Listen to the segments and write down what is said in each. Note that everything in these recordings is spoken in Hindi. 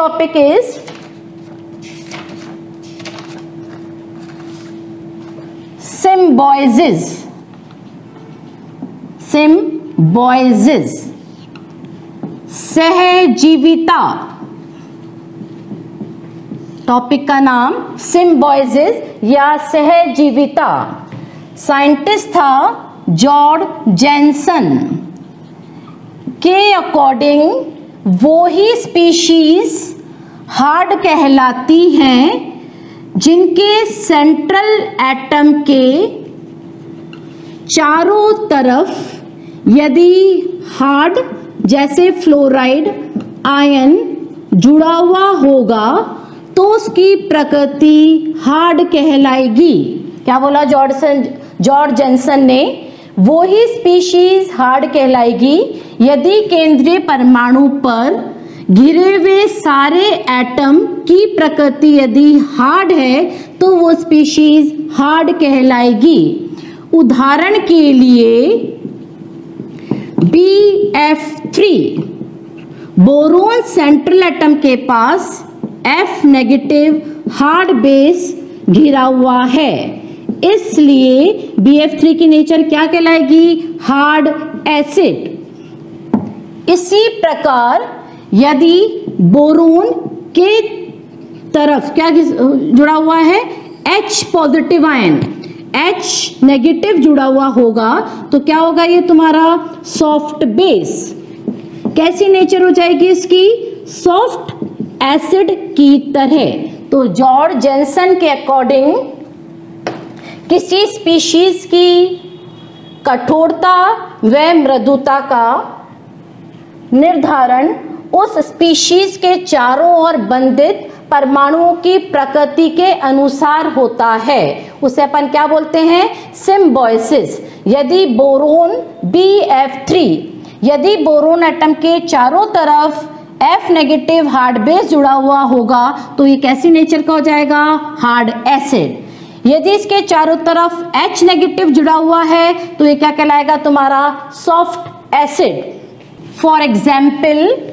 topic is symbiosis. Symbiosis, सहजीविता। टॉपिक का नाम सिम्बायोसिस या सहजीविता। साइंटिस्ट था जॉर्ज जेनसन। के अकॉर्डिंग वो ही स्पीशीज हार्ड कहलाती हैं जिनके सेंट्रल एटम के चारों तरफ यदि हार्ड जैसे फ्लोराइड आयन जुड़ा हुआ होगा तो उसकी प्रकृति हार्ड कहलाएगी। क्या बोला जॉर्ज जेनसन ने? वो ही स्पीशीज हार्ड कहलाएगी यदि केंद्रीय परमाणु पर घिरे हुए सारे एटम की प्रकृति यदि हार्ड है तो वो स्पीशीज हार्ड कहलाएगी। उदाहरण के लिए BF3 बोरोन सेंट्रल एटम के पास F नेगेटिव हार्ड बेस घिरा हुआ है, इसलिए BF3 की नेचर क्या कहलाएगी? Hard acid. इसी प्रकार यदि बोरोन के तरफ क्या जुड़ा हुआ है? H positive ion, H negative जुड़ा हुआ होगा तो क्या होगा? ये तुम्हारा सॉफ्ट बेस। कैसी नेचर हो जाएगी इसकी? सॉफ्ट एसिड की तरह। तो जॉर्ज जेनसन के अकॉर्डिंग किसी स्पीशीज की कठोरता व मृदुता का निर्धारण उस स्पीशीज के चारों ओर बंधित परमाणुओं की प्रकृति के अनुसार होता है। उसे अपन क्या बोलते हैं? सिम्बायोसिस। यदि बोरोन BF3 यदि बोरोन एटम के चारों तरफ F नेगेटिव हार्ड बेस जुड़ा हुआ होगा तो ये कैसी नेचर का हो जाएगा? Hard acid. यदि इसके चारों तरफ H नेगेटिव जुड़ा हुआ है तो ये क्या कहलाएगा? तुम्हारा soft acid. For example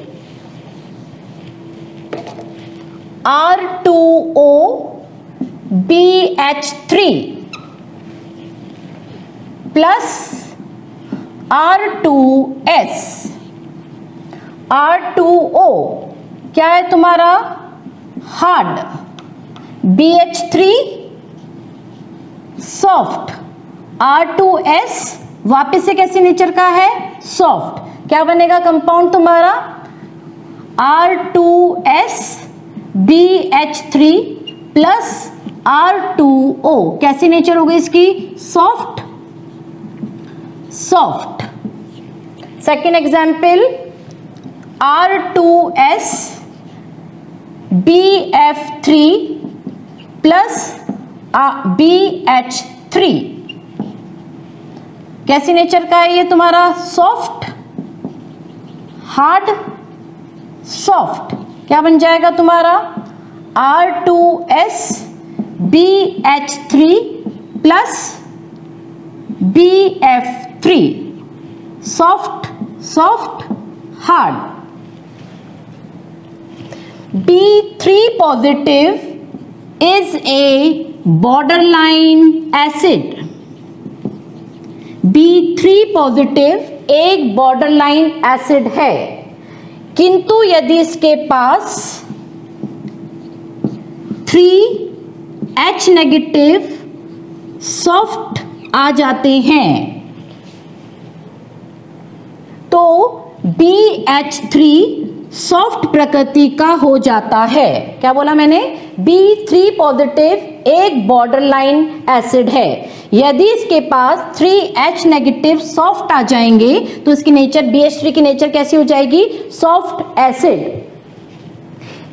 R2O BH3 plus R2S। R2O क्या है तुम्हारा? हार्ड। BH3 soft. R2S वापस से कैसी नेचर का है? सॉफ्ट। क्या बनेगा कंपाउंड तुम्हारा? R2S BH3 plus R2O। कैसी नेचर हो गई इसकी? Soft. Soft. Second example R2S BF3 plus BH3। कैसी नेचर का है ये तुम्हारा? Soft, hard, soft. क्या बन जाएगा तुम्हारा? R2S BH3 plus BF3। Soft, soft, hard. B3 positive is a borderline acid. B3 positive एक बॉर्डरलाइन एसिड है, किंतु यदि इसके पास 3H नेगेटिव सॉफ्ट आ जाते हैं तो BH3 सॉफ्ट प्रकृति का हो जाता है। क्या बोला मैंने? B3 पॉजिटिव एक बॉर्डरलाइन एसिड है, यदि इसके पास 3H नेगेटिव सॉफ्ट आ जाएंगे तो इसकी नेचर BH3 की नेचर कैसी हो जाएगी? Soft acid.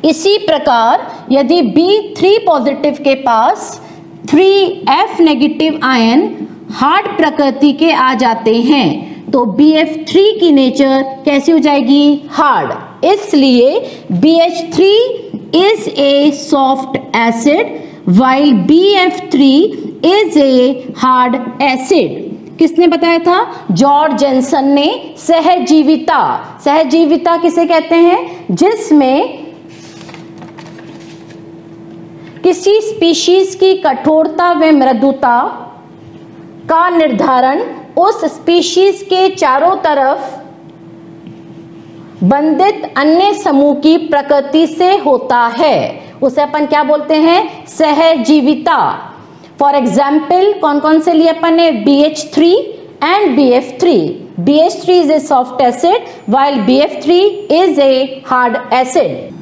इसी प्रकार यदि B3 पॉजिटिव के पास 3F नेगेटिव आयन हार्ड प्रकृति के आ जाते हैं तो BF3 की नेचर कैसी हो जाएगी? हार्ड। इसलिए BH3 is a soft acid while BF3 is a hard acid। किसने बताया था? जॉर्ज जेनसन ने। सहजीविता, सहजीविता किसे कहते हैं? जिसमें किसी स्पीशीज की कठोरता व मृदुता का निर्धारण उस स्पीशीज के चारों तरफ बंधित अन्य समूह की प्रकृति से होता है। उसे अपन क्या बोलते हैं? सहजीविता। फॉर एग्जाम्पल कौन कौन से लिए अपन ने? BH3 and BF3. BH3 is a soft acid while BF3 is a hard acid.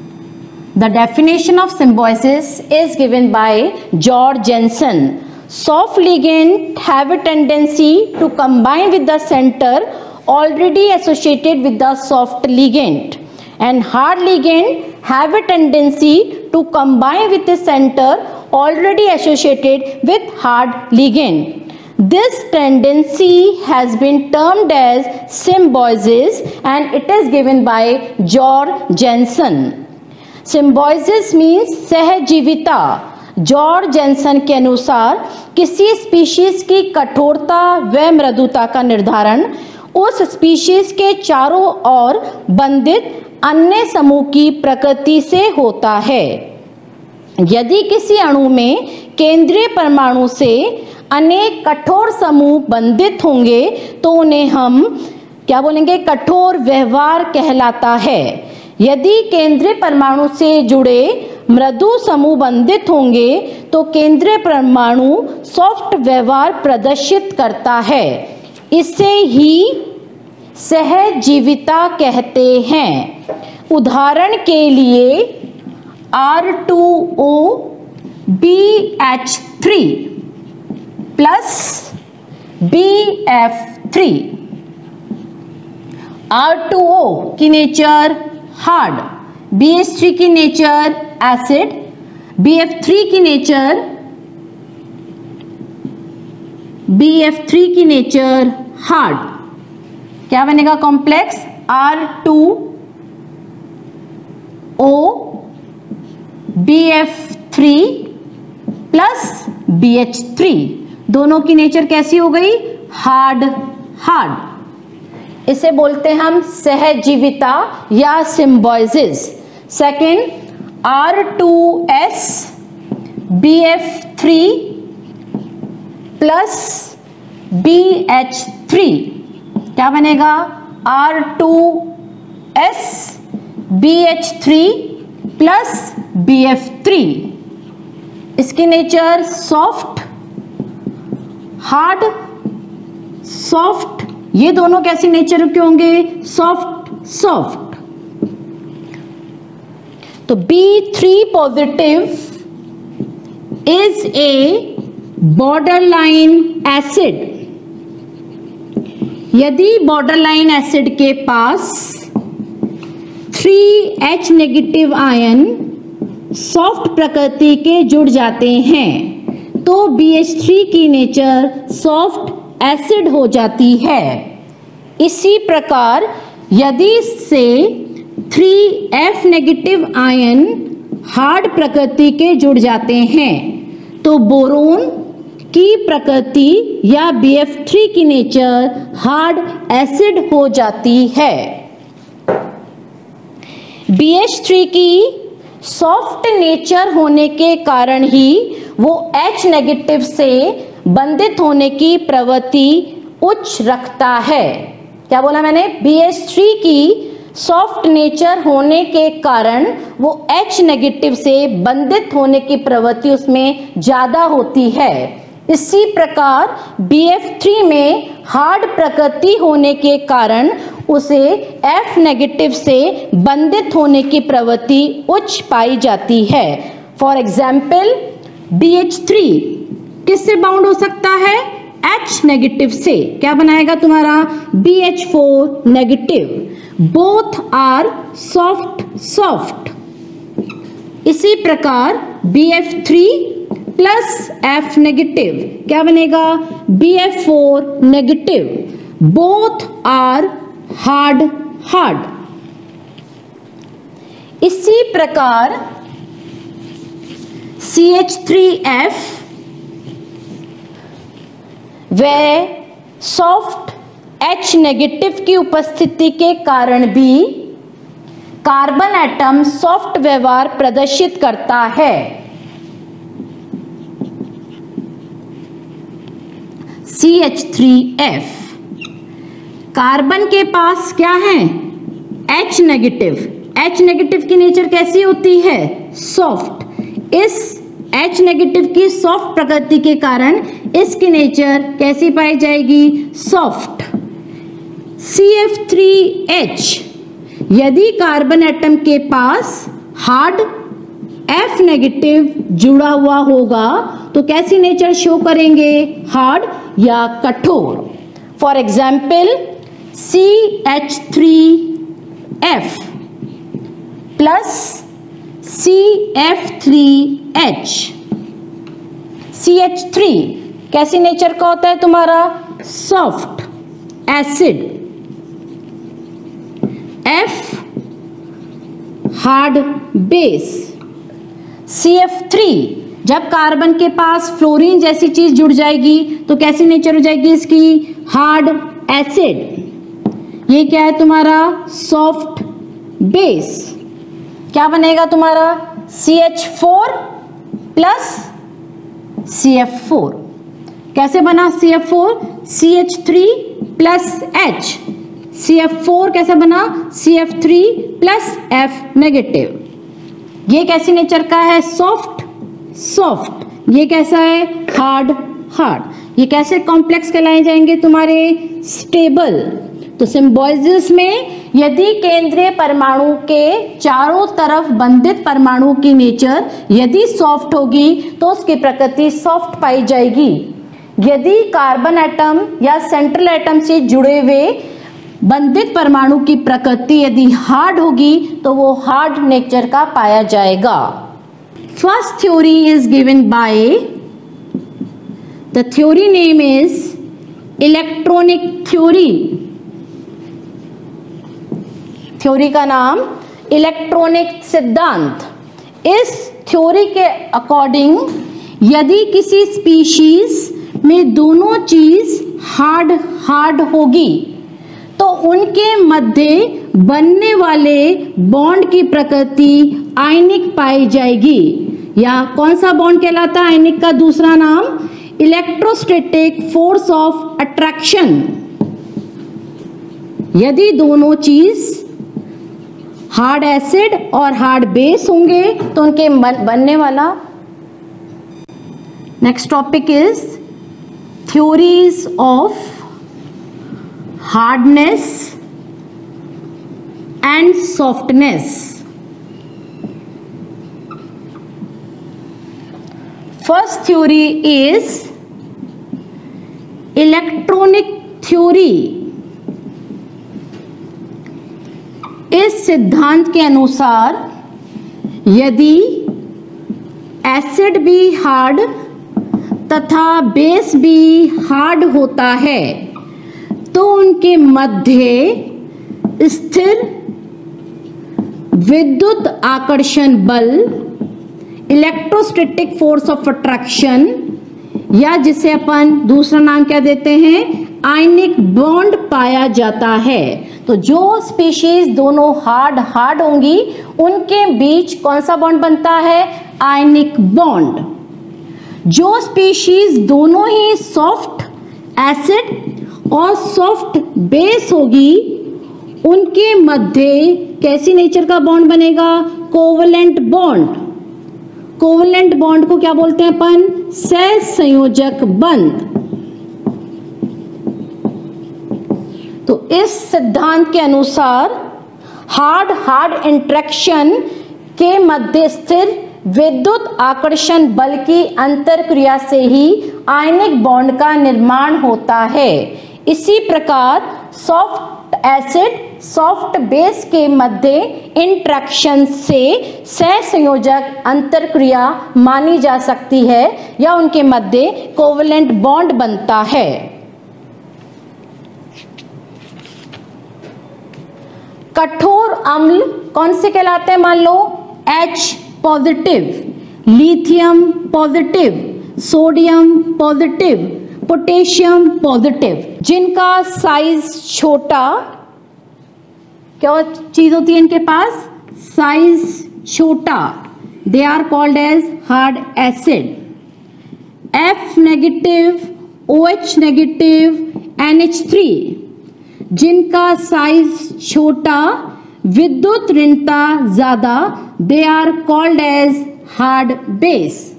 The definition of symbiosis is given by George Jensen. Soft ligand have a tendency to combine with the center already associated with the soft ligand, and hard ligand have a tendency to combine with the center already associated with hard ligand. This tendency has been termed as symbiosis and it is given by George Jensen. Symbiosis means सहजीविता। जॉर्ज जेनसन के अनुसार किसी स्पीशीज की कठोरता व मृदुता का निर्धारण उस स्पीशीज के चारों ओर बंधित अन्य समूह की प्रकृति से होता है। यदि किसी अणु में केंद्रीय परमाणु से अनेक कठोर समूह बंधित होंगे तो उन्हें हम क्या बोलेंगे? कठोर व्यवहार कहलाता है। यदि केंद्रीय परमाणु से जुड़े मृदु समूह बंधित होंगे तो केंद्रीय परमाणु सॉफ्ट व्यवहार प्रदर्शित करता है। इसे ही सहजीविता कहते हैं। उदाहरण के लिए R2O BH3 plus BF3। R2O की नेचर हार्ड, BH3 की नेचर एसिड, BF3 की नेचर हार्ड। क्या बनेगा? Complex R2O BF3 plus BH3। दोनों की नेचर कैसी हो गई? Hard hard. इसे बोलते हम सहजीविता या symbiosis. Second R2S BF3 plus BH3। क्या बनेगा? R2S BH3 plus BF3। इसकी नेचर सॉफ्ट हार्ड सॉफ्ट। ये दोनों कैसी नेचर के होंगे? Soft soft. तो B3 positive is a borderline acid. यदि बॉर्डरलाइन एसिड के पास 3H नेगेटिव आयन सॉफ्ट प्रकृति के जुड़ जाते हैं तो BH3 की नेचर सॉफ्ट एसिड हो जाती है। इसी प्रकार यदि से 3F नेगेटिव आयन हार्ड प्रकृति के जुड़ जाते हैं तो बोरोन की प्रकृति या BF3 की नेचर हार्ड एसिड हो जाती है। BH3 की सॉफ्ट नेचर होने के कारण ही वो H नेगेटिव से बंधित होने की प्रवृत्ति उच्च रखता है। क्या बोला मैंने? BH3 की सॉफ्ट नेचर होने के कारण वो H नेगेटिव से बंधित होने की प्रवृत्ति उसमें ज्यादा होती है। इसी प्रकार BF3 में हार्ड प्रकृति होने के कारण उसे F नेगेटिव से बंधित होने की प्रवृत्ति उच्च पाई जाती है। फॉर एग्जाम्पल BH3 किससे बाउंड हो सकता है? H नेगेटिव से। क्या बनाएगा तुम्हारा? BH4 negative. Both are soft soft. इसी प्रकार BF3 प्लस F नेगेटिव क्या बनेगा? BF4 negative. Both are hard hard. इसी प्रकार CH3F व सॉफ्ट H नेगेटिव की उपस्थिति के कारण भी कार्बन एटम सॉफ्ट व्यवहार प्रदर्शित करता है। CH3F। कार्बन के पास क्या है? H negative. H नेगेटिव की नेचर कैसी होती है? सॉफ्ट। इस H नेगेटिव की सॉफ्ट प्रकृति के कारण इसकी नेचर कैसी पाई जाएगी? सॉफ्ट। CF3H, यदि कार्बन एटम के पास हार्ड F नेगेटिव जुड़ा हुआ होगा तो कैसी नेचर शो करेंगे? हार्ड या कठोर। For example CH3F plus CF3H। CH3 कैसी नेचर का होता है तुम्हारा? Soft acid. F hard base. CF3 जब कार्बन के पास फ्लोरीन जैसी चीज जुड़ जाएगी तो कैसी नेचर हो जाएगी इसकी? Hard acid. ये क्या है तुम्हारा? Soft base. क्या बनेगा तुम्हारा? CH4 plus CF4। कैसे बना CF4? CH3 plus H। CF4 कैसे बना? CF3 plus F negative. ये कैसी नेचर का है? Soft soft. ये कैसा है? Hard hard. ये कैसे कॉम्प्लेक्स कहलाए जाएंगे तुम्हारे? स्टेबल। तो सिम्बायोसिस में यदि केंद्रीय परमाणु के चारों तरफ बंधित परमाणु की नेचर यदि सॉफ्ट होगी तो उसकी प्रकृति सॉफ्ट पाई जाएगी। यदि कार्बन एटम या सेंट्रल एटम से जुड़े हुए बंधित परमाणु की प्रकृति यदि हार्ड होगी तो वो हार्ड नेचर का पाया जाएगा। First theory is given by, the theory name is electronic theory. Theory का नाम इलेक्ट्रॉनिक सिद्धांत। इस थ्योरी के अकॉर्डिंग यदि किसी स्पीशीज में दोनों चीज हार्ड हार्ड होगी तो उनके मध्य बनने वाले बॉन्ड की प्रकृति आयनिक पाई जाएगी। या कौन सा बॉन्ड कहलाता है आयनिक का दूसरा नाम? Electrostatic force of attraction. यदि दोनों चीज हार्ड एसिड और हार्ड बेस होंगे तो उनके बनने वाला। Next topic is theories of hardness and softness. First theory is electronic theory. इस सिद्धांत के अनुसार यदि एसिड भी हार्ड तथा बेस भी हार्ड होता है तो उनके मध्य स्थिर विद्युत आकर्षण बल, इलेक्ट्रोस्टैटिक फोर्स ऑफ अट्रैक्शन, या जिसे अपन दूसरा नाम क्या देते हैं? आयनिक बॉन्ड पाया जाता है। तो जो स्पीशीज दोनों हार्ड हार्ड होंगी उनके बीच कौन सा बॉन्ड बनता है? Ionic bond. जो स्पीशीज दोनों ही सॉफ्ट एसिड और सॉफ्ट बेस होगी उनके मध्य कैसी नेचर का बॉन्ड बनेगा? Covalent bond. कोवलेंट बॉन्ड को क्या बोलते हैं अपन? सहसंयोजक बंध। तो इस सिद्धांत के अनुसार हार्ड हार्ड इंटरेक्शन के मध्य स्थिर विद्युत आकर्षण बल की अंतरक्रिया से ही आयनिक बॉन्ड का निर्माण होता है। इसी प्रकार सॉफ्ट एसिड सॉफ्ट बेस के मध्य इंटरेक्शन से सहसंयोजक अंतरक्रिया मानी जा सकती है या उनके मध्य कोवलेंट बॉन्ड बनता है। कठोर अम्ल कौन से कहलाते हैं? मान लो H positive, lithium positive, sodium positive, potassium positive. जिनका साइज छोटा, क्या चीज होती है इनके पास? साइज छोटा, they are called as hard acid. F negative OH negative NH3 जिनका साइज छोटा, विद्युत ऋणता ज्यादा, they are called as hard base.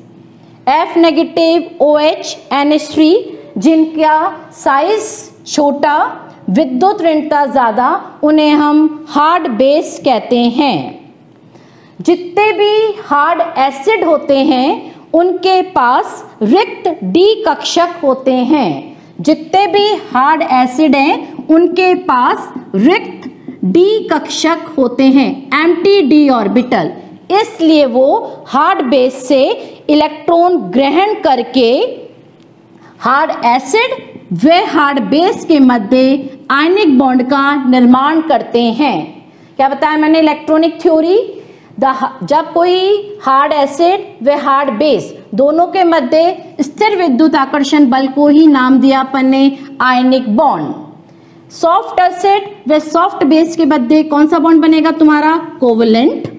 F negative OH NH3 जिनका साइज छोटा, विद्युत ऋणता ज्यादा, उन्हें हम हार्ड बेस कहते हैं। जितने भी हार्ड एसिड होते हैं उनके पास रिक्त डी कक्षक होते हैं। जितने भी हार्ड एसिड हैं उनके पास रिक्त डी कक्षक होते हैं, एम्प्टी डी ऑर्बिटल। इसलिए वो हार्ड बेस से इलेक्ट्रॉन ग्रहण करके हार्ड एसिड व हार्ड बेस के मध्य आयनिक बॉन्ड का निर्माण करते हैं। क्या बताया मैंने इलेक्ट्रॉनिक थ्योरी? जब कोई हार्ड एसिड व हार्ड बेस दोनों के मध्य स्थिर विद्युत आकर्षण बल को ही नाम दिया अपन ने आयनिक बॉन्ड। सॉफ्ट एसिड व सॉफ्ट बेस के मध्य कौन सा बॉन्ड बनेगा तुम्हारा? Covalent.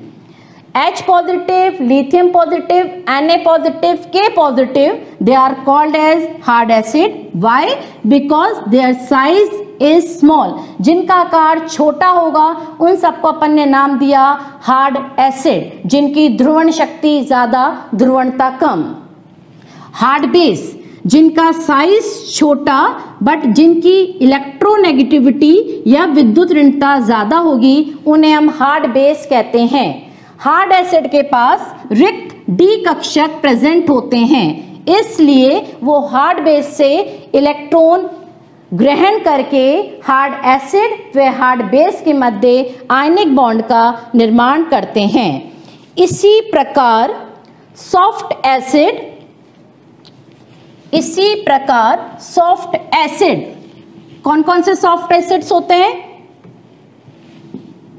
H positive, lithium positive, Na positive, K positive, they are called as hard acid. Why? Because their size is small. जिनका आकार छोटा होगा उन सबको अपन ने नाम दिया हार्ड एसिड, जिनकी ध्रुवण शक्ति ज्यादा, ध्रुवणता कम। हार्ड बेस जिनका साइज छोटा बट जिनकी इलेक्ट्रोनेगेटिविटी या विद्युत ऋणता ज्यादा होगी, उन्हें हम हार्ड बेस कहते हैं। हार्ड एसिड के पास रिक्त डी कक्षक प्रेजेंट होते हैं, इसलिए वो हार्ड बेस से इलेक्ट्रॉन ग्रहण करके हार्ड एसिड व हार्ड बेस के मध्य आयनिक बॉन्ड का निर्माण करते हैं। इसी प्रकार सॉफ्ट एसिड कौन कौन से सॉफ्ट एसिड्स होते हैं?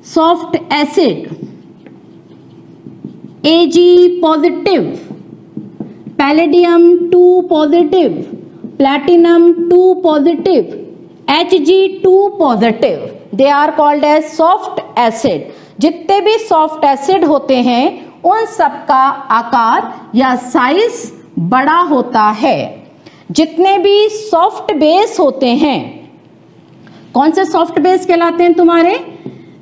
Soft acid Ag positive, palladium 2 positive, platinum 2 positive, Hg2 positive, they are called as soft acid. जितने भी सॉफ्ट एसिड होते हैं उन सब का आकार या साइज बड़ा होता है। जितने भी सॉफ्ट बेस होते हैं, कौन से सॉफ्ट बेस कहलाते हैं तुम्हारे?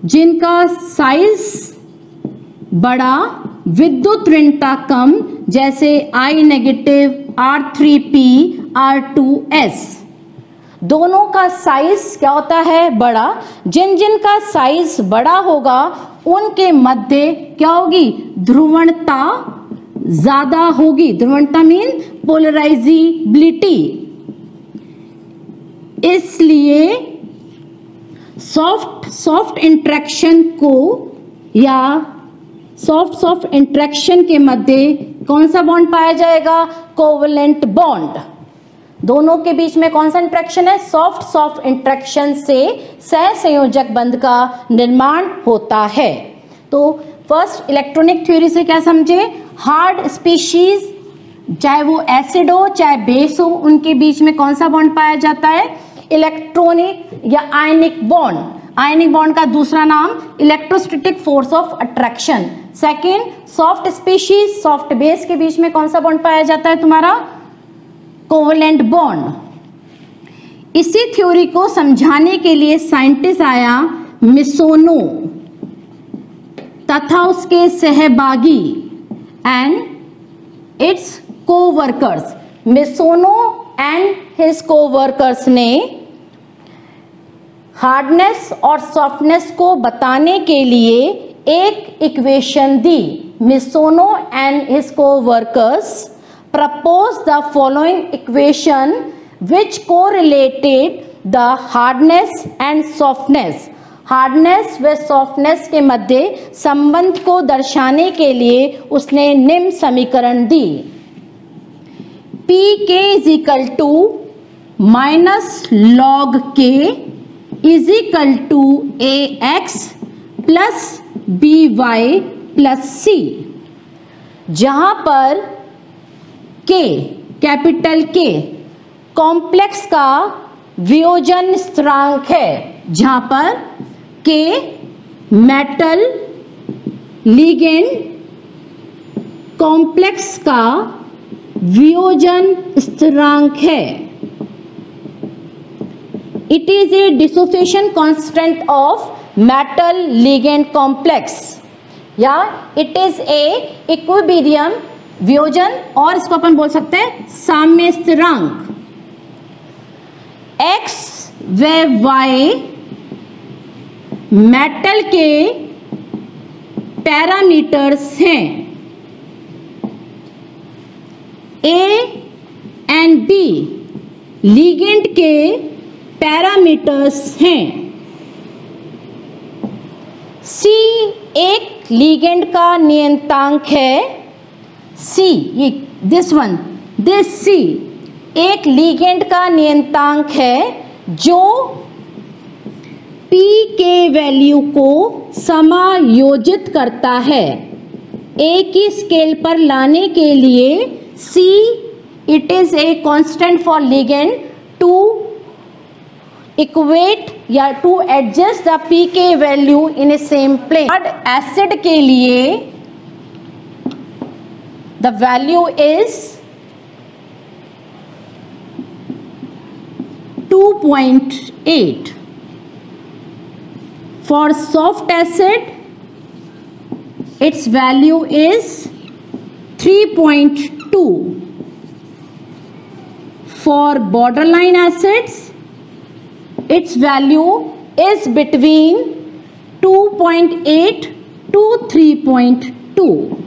जिनका साइज बड़ा, विद्युत ऋणता कम, जैसे I नेगेटिव, R3P, R2S। दोनों का साइज क्या होता है? बड़ा। जिन जिन का साइज बड़ा होगा उनके मध्य क्या होगी? ध्रुवणता ज्यादा होगी। ध्रुवणता मीन पोलराइजिबिलिटी। इसलिए सॉफ्ट इंटरेक्शन को या सॉफ्ट इंटरेक्शन के मध्य कौन सा बॉन्ड पाया जाएगा? Covalent bond. दोनों के बीच में कौन सा इंटरेक्शन है? सॉफ्ट इंटरेक्शन से सहसंयोजक बंध का निर्माण होता है। तो फर्स्ट इलेक्ट्रॉनिक थ्योरी से क्या समझे? हार्ड स्पीशीज चाहे वो एसिड हो चाहे बेस हो, उनके बीच में कौन सा बॉन्ड पाया जाता है? इलेक्ट्रॉनिक या आयनिक बॉन्ड। आयनिक बॉन्ड का दूसरा नाम electrostatic force of attraction. Second, soft species soft base के बीच में कौन सा बॉन्ड पाया जाता है तुम्हारा? Covalent bond. इसी थ्योरी को समझाने के लिए साइंटिस्ट आया मिसोनो तथा उसके सहभागी and its coworkers. Misono and his coworkers ने हार्डनेस और सॉफ्टनेस को बताने के लिए एक इक्वेशन दी। Misono and his coworkers proposed the following equation which correlated the hardness and softness। Hardness व सॉफ्टनेस के मध्य संबंध को दर्शाने के लिए उसने निम्न समीकरण दी। Pk is equal to minus log K is equal to Ax plus By plus C, जहां पर K कैपिटल K कॉम्प्लेक्स का वियोजन स्थिरांक है, जहां पर K मेटल लिगेंड कॉम्प्लेक्स का वियोजन स्थिरांक है। It is a dissociation constant of metal ligand complex, या it is a equilibrium वियोजन, और इसको अपन बोल सकते हैं साम्य स्थिरांक। X व Y मेटल के पैरामीटर्स हैं, A एंड B लिगेंड के पैरामीटर्स हैं। C एक लिगेंड का नियतांक है, C दिस C एक लिगेंड का नियतांक है जो P के वैल्यू को समायोजित करता है। A की स्केल पर लाने के लिए C it is a constant for ligand to equate या to adjust the pK value in a same plane। Third acid के लिए the value is 2.8। For soft acid its value is 3.2। For borderline acids its value is between 2.8 to 3.2।